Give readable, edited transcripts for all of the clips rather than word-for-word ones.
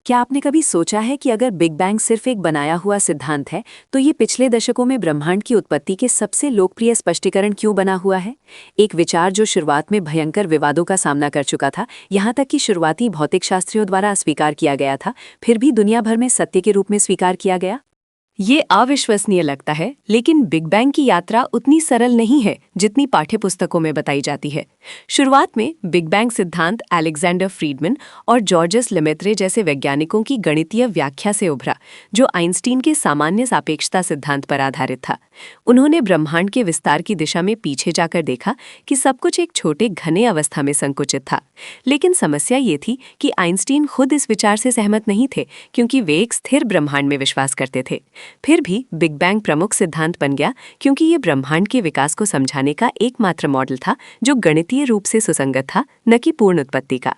क्या आपने कभी सोचा है कि अगर बिग बैंग सिर्फ एक बनाया हुआ सिद्धांत है, तो ये पिछले दशकों में ब्रह्मांड की उत्पत्ति के सबसे लोकप्रिय स्पष्टीकरण क्यों बना हुआ है? एक विचार जो शुरुआत में भयंकर विवादों का सामना कर चुका था, यहाँ तक कि शुरुआती भौतिकशास्त्रियों द्वारा अस्वीकार किया गया था, फिर भी दुनिया भर में सत्य के रूप में स्वीकार किया गया। ये अविश्वसनीय लगता है, लेकिन बिग बैंग की यात्रा उतनी सरल नहीं है जितनी पाठ्यपुस्तकों में बताई जाती है। शुरुआत में बिग बैंग सिद्धांत अलेक्जेंडर फ्रीडमैन और जॉर्जस लेमेत्रे जैसे वैज्ञानिकों की गणितीय व्याख्या से उभरा, जो आइंस्टीन के सामान्य सापेक्षता सिद्धांत पर आधारित था। उन्होंने ब्रह्मांड के विस्तार की दिशा में पीछे जाकर देखा कि सब कुछ एक छोटे घने अवस्था में संकुचित था। लेकिन समस्या ये थी कि आइंस्टीन खुद इस विचार से सहमत नहीं थे, क्योंकि वे एक स्थिर ब्रह्मांड में विश्वास करते थे। फिर भी बिग बैंग प्रमुख सिद्धांत बन गया, क्योंकि ये ब्रह्मांड के विकास को समझाने का एकमात्र मॉडल था जो गणितीय रूप से सुसंगत था, न कि पूर्ण उत्पत्ति का।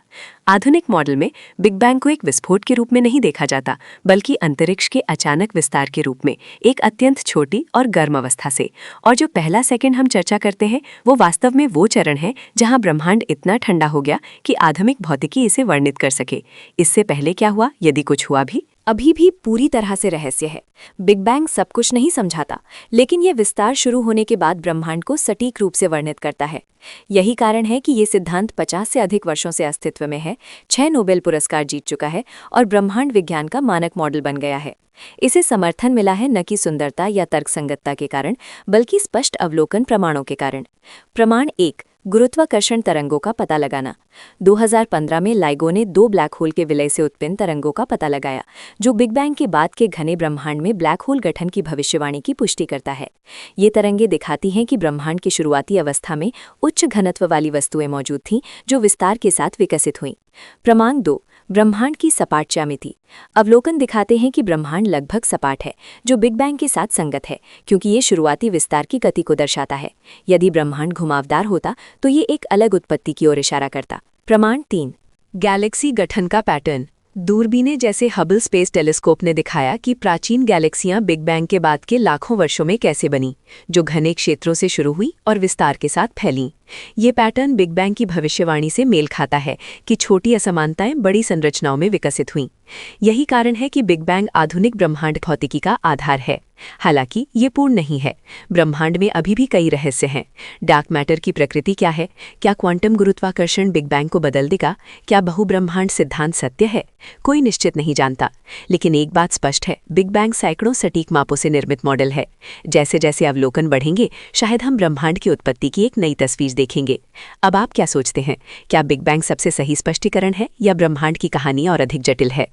आधुनिक मॉडल में बिग बैंग को एक विस्फोट के रूप में नहीं देखा जाता, बल्कि अंतरिक्ष के अचानक विस्तार के रूप में, एक अत्यंत छोटी और गर्म अवस्था से। और जो पहला सेकंड हम चर्चा करते हैं, वो वास्तव में वो चरण है जहां ब्रह्मांड इतना ठंडा हो गया कि आधुनिक भौतिकी इसे वर्णित कर सके। इससे पहले क्या हुआ, यदि कुछ हुआ भी, अभी भी पूरी तरह से रहस्य है। बिग बैंग सब कुछ नहीं समझाता, लेकिन ये विस्तार शुरू होने के बाद ब्रह्मांड को सटीक रूप से वर्णित करता है। यही कारण है कि ये सिद्धांत 50 से अधिक वर्षों से अस्तित्व में है, 6 नोबेल पुरस्कार जीत चुका है और ब्रह्मांड विज्ञान का मानक मॉडल बन गया है। इसे समर्थन मिला है न कि सुंदरता या तर्कसंगतता के कारण, बल्कि स्पष्ट अवलोकन प्रमाणों के कारण। प्रमाण 1, गुरुत्वाकर्षण तरंगों का पता लगाना। 2015 में लाइगो ने 2 ब्लैक होल के विलय से उत्पन्न तरंगों का पता लगाया, जो बिग बैंग के बाद के घने ब्रह्मांड में ब्लैक होल गठन की भविष्यवाणी की पुष्टि करता है। ये तरंगें दिखाती हैं कि ब्रह्मांड की शुरुआती अवस्था में उच्च घनत्व वाली वस्तुएं मौजूद थीं, जो विस्तार के साथ विकसित हुईं। प्रमाण 2, ब्रह्मांड की सपाट ज्यामिति। अवलोकन दिखाते हैं कि ब्रह्मांड लगभग सपाट है, जो बिग बैंग के साथ संगत है, क्योंकि ये शुरुआती विस्तार की गति को दर्शाता है। यदि ब्रह्मांड घुमावदार होता तो ये एक अलग उत्पत्ति की ओर इशारा करता। प्रमाण 3, गैलेक्सी गठन का पैटर्न। दूरबीनें जैसे हबल स्पेस टेलीस्कोप ने दिखाया कि प्राचीन गैलेक्सियां बिग बैंग के बाद के लाखों वर्षों में कैसे बनी, जो घने क्षेत्रों से शुरू हुई और विस्तार के साथ फैलीं। ये पैटर्न बिग बैंग की भविष्यवाणी से मेल खाता है कि छोटी असमानताएं बड़ी संरचनाओं में विकसित हुईं। यही कारण है कि बिग बैंग आधुनिक ब्रह्मांड भौतिकी का आधार है। हालांकि ये पूर्ण नहीं है। ब्रह्मांड में अभी भी कई रहस्य हैं। डार्क मैटर की प्रकृति क्या है? क्या क्वांटम गुरुत्वाकर्षण बिग बैंग को बदल देगा? क्या बहुब्रह्मांड सिद्धांत सत्य है? कोई निश्चित नहीं जानता, लेकिन एक बात स्पष्ट है, बिग बैंग सैकड़ों सटीक मापों से निर्मित मॉडल है। जैसे जैसे अवलोकन बढ़ेंगे, शायद हम ब्रह्मांड की उत्पत्ति की एक नई तस्वीर देखेंगे। अब आप क्या सोचते हैं? क्या बिग बैंग सबसे सही स्पष्टीकरण है, या ब्रह्मांड की कहानी और अधिक जटिल है?